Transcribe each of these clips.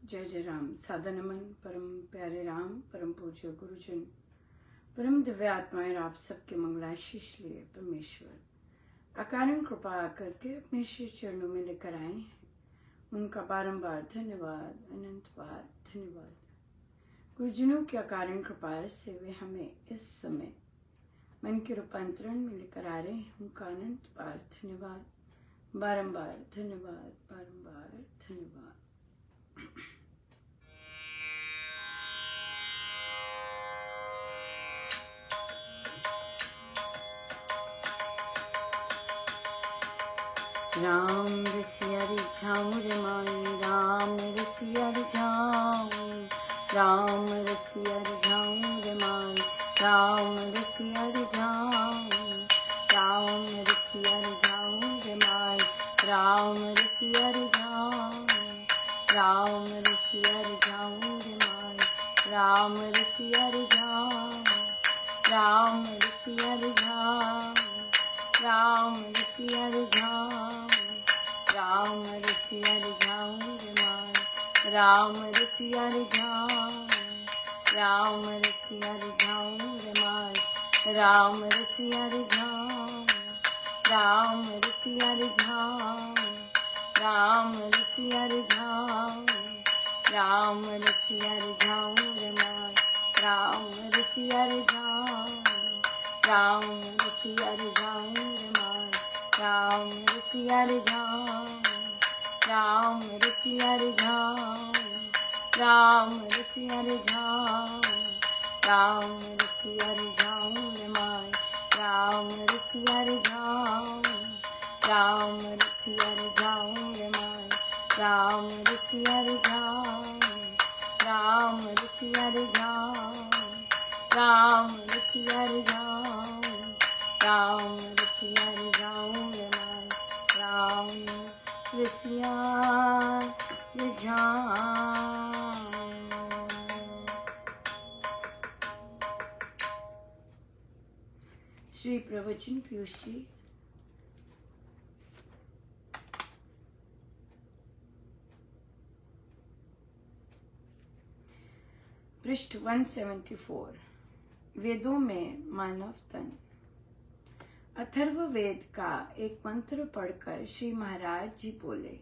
जय जय राम। सादा नमन परम प्यारे राम, परम पूज्य गुरुजन, परम दिव्य आत्माएं, आप सबके मंगलाशीष लिए परमेश्वर अकारण कृपा करके अपने श्री चरणों में लेकर आए हैं। उनका बारंबार धन्यवाद, अनंत बार धन्यवाद। गुरुजनों की अकारण कृपा से वे हमें इस समय मन के रूपांतरण में लेकर आ रहे हैं। उनका अनंत बार धन्यवाद, बारंबार धन्यवाद, बारंबार धन्यवाद। राम रसिया रिझाऊं रे माई, राम रसिया रिझाऊं, राम रसिया रिझाऊं रे माई, राम रसिया रिझाऊं, राम रसिया रिझाऊं रे माई, राम रसिया रिझाऊं, राम रसिया रिझाऊं रे माई, राम रसिया रिझाऊं, राम रसिया रिझाऊं, राम रसिया रिझाऊं, राम रसिया रिझाऊं रे माई, राम रसिया रिझाऊं, राम रसिया रिझाऊं रे माई, राम रसिया रिझाऊं, राम रसिया रिझाऊं, राम रसिया रिझाऊं, राम रसिया रिझाऊं रे माई, राम रसिया रिझाऊं, राम रसिया रिझाऊं रे माई, राम रसिया रिझाऊं, राम रसिया रिझाऊं, राम रसिया रिझाऊं, राम रसिया रिझाऊं रे माई, राम रसिया रिझाऊं, राम रसिया रिझाऊं रे माई, राम रसिया रिझाऊं, राम रसिया रिझाऊं, राम रसिया रिझाऊं, राम रसिया रिझाऊं रे माई, राम रसिया रिझाऊं। श्री प्रवचन पीयूष जी। पृष्ठ 174। वेदों में मानव तन। अथर्व वेद का एक मंत्र पढ़कर श्री महाराज जी बोले,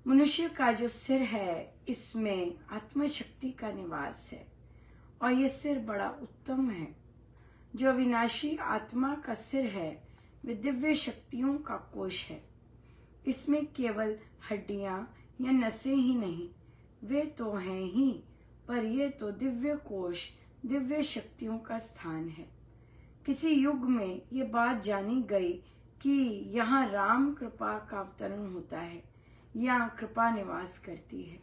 मनुष्य का जो सिर है इसमें आत्मशक्ति का निवास है और ये सिर बड़ा उत्तम है। जो अविनाशी आत्मा का सिर है वे दिव्य शक्तियों का कोश है। इसमें केवल हड्डियां या नसें ही नहीं, वे तो हैं ही, पर ये तो दिव्य कोश, दिव्य शक्तियों का स्थान है। किसी युग में ये बात जानी गई कि यहाँ राम कृपा का अवतरण होता है, यहाँ कृपा निवास करती है।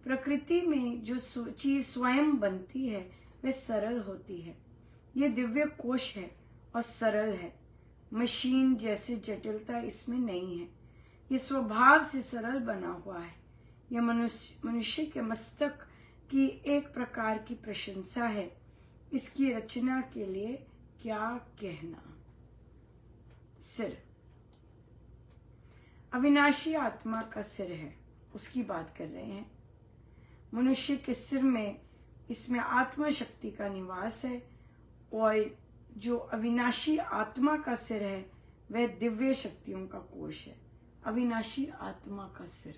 प्रकृति में जो चीज स्वयं बनती है वे सरल होती है। ये दिव्य कोश है और सरल है। मशीन जैसी जटिलता इसमें नहीं है। ये स्वभाव से सरल बना हुआ है। यह मनुष्य के मस्तक की एक प्रकार की प्रशंसा है। इसकी रचना के लिए क्या कहना। सिर अविनाशी आत्मा का सिर है, उसकी बात कर रहे हैं। मनुष्य के सिर में इसमें आत्मा शक्ति का निवास है और जो अविनाशी आत्मा का सिर है वह दिव्य शक्तियों का कोश है। अविनाशी आत्मा का सिर,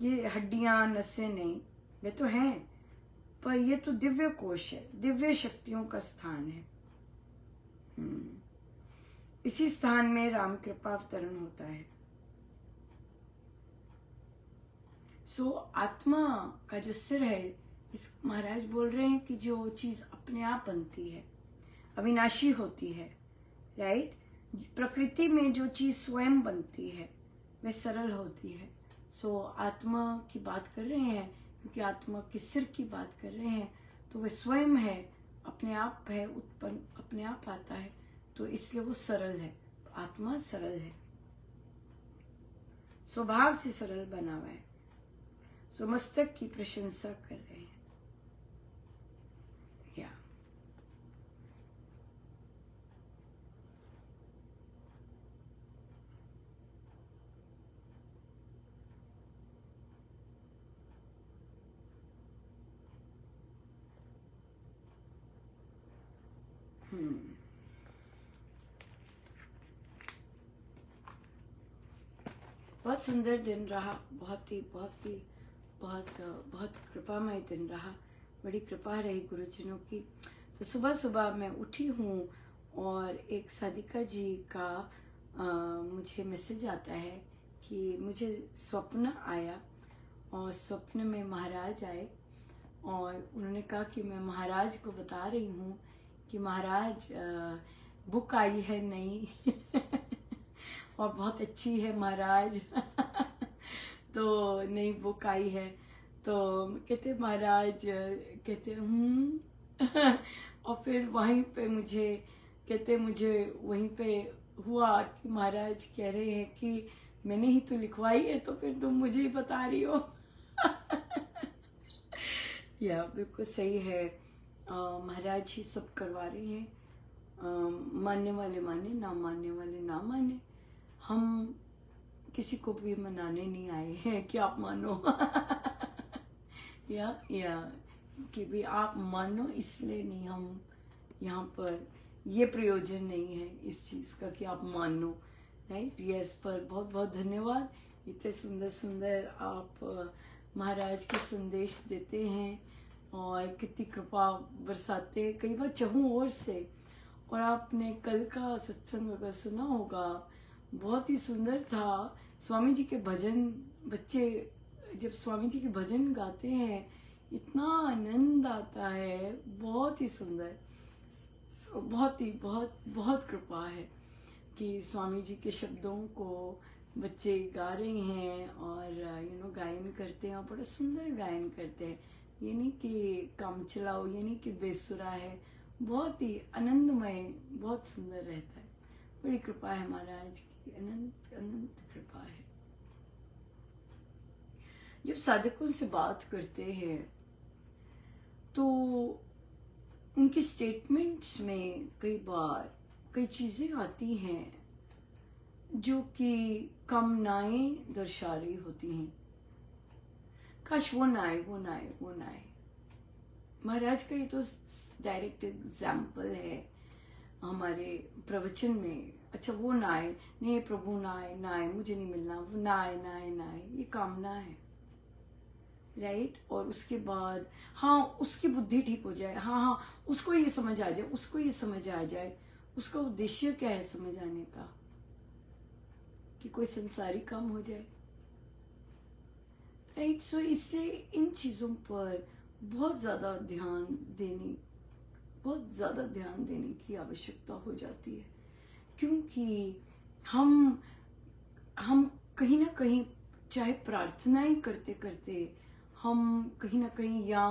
ये हड्डियां नसें नहीं, वे तो हैं, पर ये तो दिव्य कोश है, दिव्य शक्तियों का स्थान है। इसी स्थान में राम कृपा अवतरण होता है। सो आत्मा का जो सिर है, इस महाराज बोल रहे हैं कि जो चीज अपने आप बनती है, अविनाशी होती है, राइट। प्रकृति में जो चीज स्वयं बनती है वह सरल होती है। सो आत्मा की बात कर रहे हैं, क्योंकि आत्मा के सिर की बात कर रहे हैं, तो वह स्वयं है, अपने आप है, उत्पन्न अपने आप आता है, तो इसलिए वो सरल है। आत्मा सरल है, स्वभाव से सरल बना हुआ है। सो मस्तक की प्रशंसा कर रहे हैं। या बहुत सुंदर दिन रहा, बहुत कृपामय दिन रहा, बड़ी कृपा रही गुरुजनों की। तो सुबह सुबह मैं उठी हूँ और एक साधिका जी का मुझे मैसेज आता है कि मुझे स्वप्न आया और स्वप्न में महाराज आए और उन्होंने कहा कि मैं महाराज को बता रही हूँ कि महाराज बुक आई है नई और बहुत अच्छी है महाराज तो नई बुक आई है। तो कहते महाराज, कहते और फिर वहीं पे मुझे वहीं पे हुआ कि महाराज कह रहे हैं कि मैंने ही तो लिखवाई है, तो फिर तुम मुझे ही बता रही हो या बिल्कुल सही है। महाराज ही सब करवा रहे हैं। मानने वाले माने, ना मानने वाले ना माने। हम किसी को भी मनाने नहीं आए हैं कि आप मानो या कि भी आप मानो, इसलिए नहीं। हम यहाँ पर ये प्रयोजन नहीं है इस चीज़ का कि आप मानो, राइट। यस, पर बहुत बहुत धन्यवाद। इतने सुंदर सुंदर आप महाराज के संदेश देते हैं और कितनी कृपा बरसाते हैं, कई बार चहु ओर से। और आपने कल का सत्संग अगर सुना होगा, बहुत ही सुंदर था। स्वामी जी के भजन, बच्चे जब स्वामी जी के भजन गाते हैं इतना आनंद आता है, बहुत ही सुंदर। बहुत कृपा है कि स्वामी जी के शब्दों को बच्चे गा रहे हैं और गायन करते हैं और बड़ा सुंदर गायन करते हैं। ये नहीं कि काम चलाओ, ये नहीं कि बेसुरा है, बहुत ही आनंदमय, बहुत सुंदर रहता है। बड़ी कृपा है महाराज की, अनंत अनंत कृपा है। जब साधकों से बात करते हैं तो उनकी स्टेटमेंट्स में कई बार कई चीजें आती हैं जो कि कामनाएं दर्शा रही होती हैं। काश वो ना आए, वो ना आए, वो ना आए। महाराज का ये तो डायरेक्ट एग्जाम्पल है हमारे प्रवचन में। अच्छा वो ना आए, नहीं प्रभु ना आए, ना आए, मुझे नहीं मिलना, वो ना आए, ना आए, ना आए, ये कामना है, राइट। और उसके बाद हाँ उसकी बुद्धि ठीक हो जाए, हाँ उसको ये समझ आ जाए, उसको ये समझ आ जाए। उसका उद्देश्य क्या है समझ आने का? कि कोई संसारी काम हो जाए, राइट। सो इसलिए इन चीजों पर बहुत ज्यादा ध्यान देने की आवश्यकता हो जाती है, क्योंकि हम कहीं ना कहीं, चाहे प्रार्थनाएं करते करते हम कहीं ना कहीं, या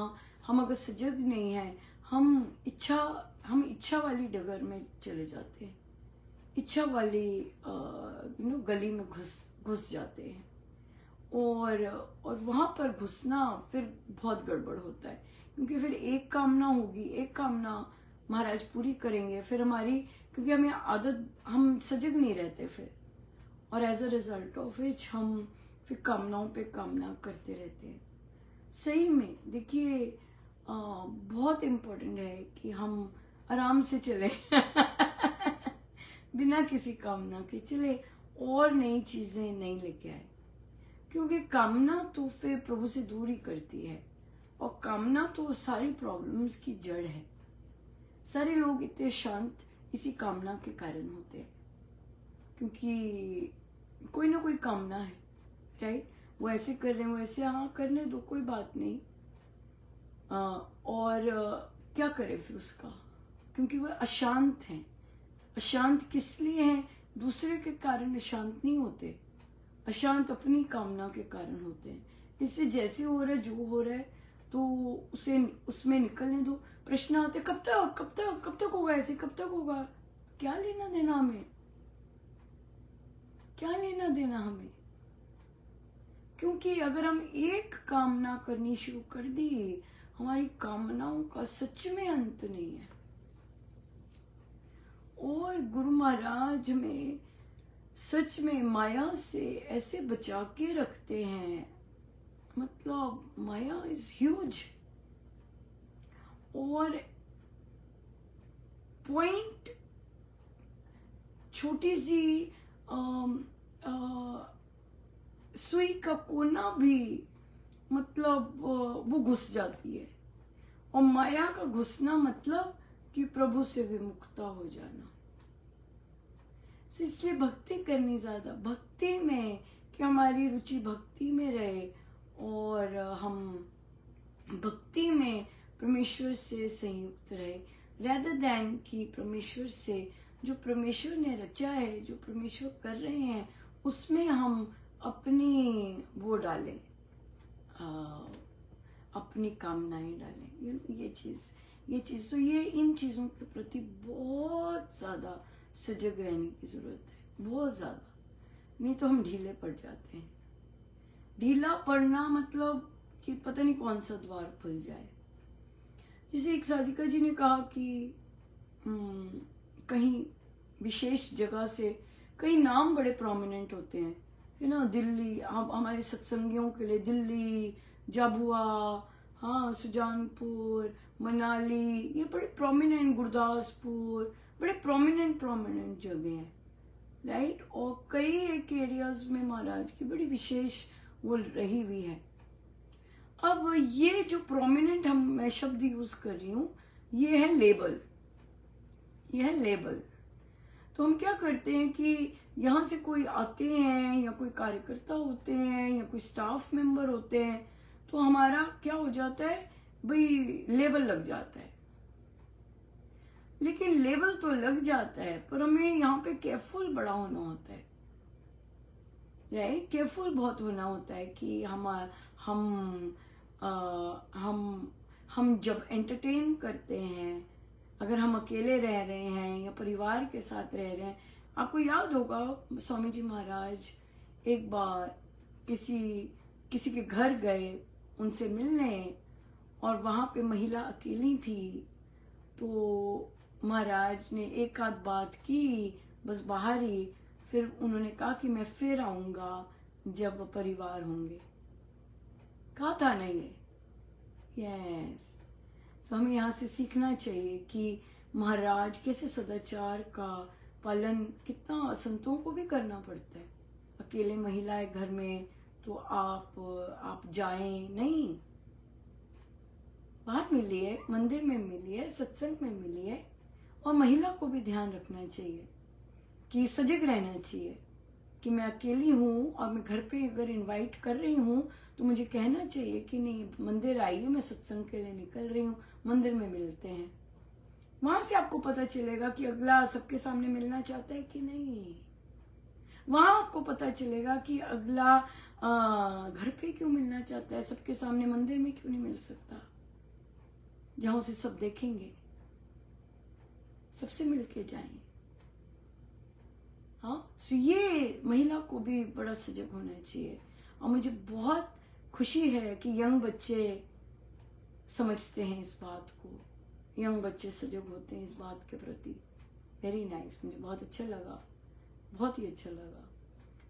हम अगर सजग नहीं है, हम इच्छा वाली डगर में चले जाते हैं, इच्छा वाली गली में घुस जाते हैं। और वहां पर घुसना फिर बहुत गड़बड़ होता है, क्योंकि फिर एक कामना होगी, एक कामना महाराज पूरी करेंगे, फिर हमारी, क्योंकि हमें आदत, हम सजग नहीं रहते फिर, और as a result of which हम फिर कामनाओं पे कामना करते रहते हैं। सही में देखिए, बहुत इम्पोर्टेंट है कि हम आराम से चले बिना किसी कामना के चले और नई चीजें नहीं लेके आए, क्योंकि कामना तो फिर प्रभु से दूर ही करती है, और कामना तो सारी प्रॉब्लम्स की जड़ है। सारे लोग इतने शांत इसी कामना के कारण होते हैं, क्योंकि कोई ना कोई कामना है, राइट। वो ऐसे कर रहे हैं, वो ऐसे, हाँ करने दो, कोई बात नहीं। क्या करे फिर उसका, क्योंकि वो अशांत हैं। अशांत किस लिए हैं? दूसरे के कारण अशांत नहीं होते, अशांत अपनी कामना के कारण होते हैं। इससे जैसे हो रहा है, जो हो रहा है, तो उसे उसमें निकलने दो। प्रश्न आते कब तक होगा ऐसे, कब तक होगा? क्या लेना देना हमें, क्या लेना देना हमें? क्योंकि अगर हम एक कामना करनी शुरू कर दी, हमारी कामनाओं का सच में अंत नहीं है। और गुरु महाराज में सच में माया से ऐसे बचा के रखते हैं, मतलब माया इज ह्यूज। और पॉइंट, छोटी सी सुई का कोना भी मतलब वो घुस जाती है। और माया का घुसना मतलब कि प्रभु से विमुखता हो जाना। इसलिए भक्ति करनी, ज्यादा भक्ति में, कि हमारी रुचि भक्ति में रहे और हम भक्ति में परमेश्वर से संयुक्त रहे, rather than कि परमेश्वर से, जो परमेश्वर ने रचा है, जो परमेश्वर कर रहे हैं, उसमें हम अपनी वो डालें, अपनी कामनाएं डालें। ये चीज तो ये इन चीजों के प्रति बहुत ज्यादा सजग रहने की जरूरत है, बहुत ज्यादा। नहीं तो हम ढीले पड़ जाते हैं। ढीला पड़ना मतलब कि पता नहीं कौन सा द्वार खुल जाए। जैसे एक साधिका जी ने कहा कि कहीं विशेष जगह से कई नाम बड़े प्रोमिनेंट होते हैं, है ना। दिल्ली, हमारे सत्संगियों के लिए दिल्ली, जाबुआ, हाँ, सुजानपुर, मनाली, ये बड़े प्रोमिनेंट, गुरदासपुर, बड़े प्रोमिनेंट जगह हैं, राइट। और कई एक एरियाज में महाराज की बड़ी विशेष वो रही हुई है। अब ये जो प्रोमिनेंट मैं शब्द यूज कर रही हूं, ये है लेबल, ये है लेबल। तो हम क्या करते हैं कि यहाँ से कोई आते हैं या कोई कार्यकर्ता होते हैं या कोई स्टाफ मेंबर होते हैं, तो हमारा क्या हो जाता है भाई, लेबल लग जाता है। लेकिन लेबल तो लग जाता है, पर हमें यहाँ पे केयरफुल बड़ा होना होता है, राइट। केयरफुल बहुत होना होता है कि हम जब एंटरटेन करते हैं, अगर हम अकेले रह रहे हैं या परिवार के साथ रह रहे हैं। आपको याद होगा स्वामी जी महाराज एक बार किसी के घर गए उनसे मिलने, और वहां पे महिला अकेली थी। तो महाराज ने एक आध बात की, बस बाहर ही। फिर उन्होंने कहा कि मैं फिर आऊंगा जब परिवार होंगे। कहा था ना ये, यस। तो हमें यहाँ से सीखना चाहिए कि महाराज कैसे सदाचार का पालन, कितना संतों को भी करना पड़ता है। अकेले महिला है घर में, तो आप जाएं नहीं, बाहर मिलिए, मंदिर में मिलिए, सत्संग में मिलिए। और महिला को भी ध्यान रखना चाहिए कि सजग रहना चाहिए कि मैं अकेली हूँ, और मैं घर पे अगर इनवाइट कर रही हूँ तो मुझे कहना चाहिए कि नहीं, मंदिर आइए, मैं सत्संग के लिए निकल रही हूँ, मंदिर में मिलते हैं। वहां से आपको पता चलेगा कि अगला सबके सामने मिलना चाहता है कि नहीं। वहां आपको पता चलेगा कि अगला घर पे क्यों मिलना चाहता है, सबके सामने मंदिर में क्यों नहीं मिल सकता, जहां उसे सब देखेंगे, सबसे मिलके जाएं। हाँ, सो ये महिला को भी बड़ा सजग होना चाहिए। और मुझे बहुत खुशी है कि यंग बच्चे समझते हैं इस बात को, यंग बच्चे सजग होते हैं इस बात के प्रति। वेरी नाइस, मुझे बहुत अच्छा लगा, बहुत ही अच्छा लगा।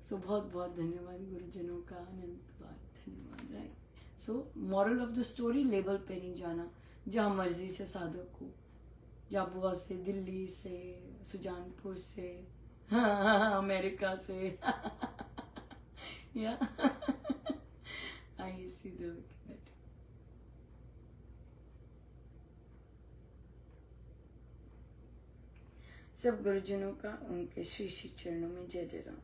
सो बहुत बहुत धन्यवाद गुरुजनों का, अनंत बार धन्यवाद। Right. So moral of the story, label पे नहीं जाना। जहाँ मर्जी से साधक को, जाबुआ से, दिल्ली से, सुजानपुर से, हाँ, अमेरिका से या आइए सीधे होके बैठे। सब गुरुजनों का उनके श्री श्री चरणों में जय जय राम।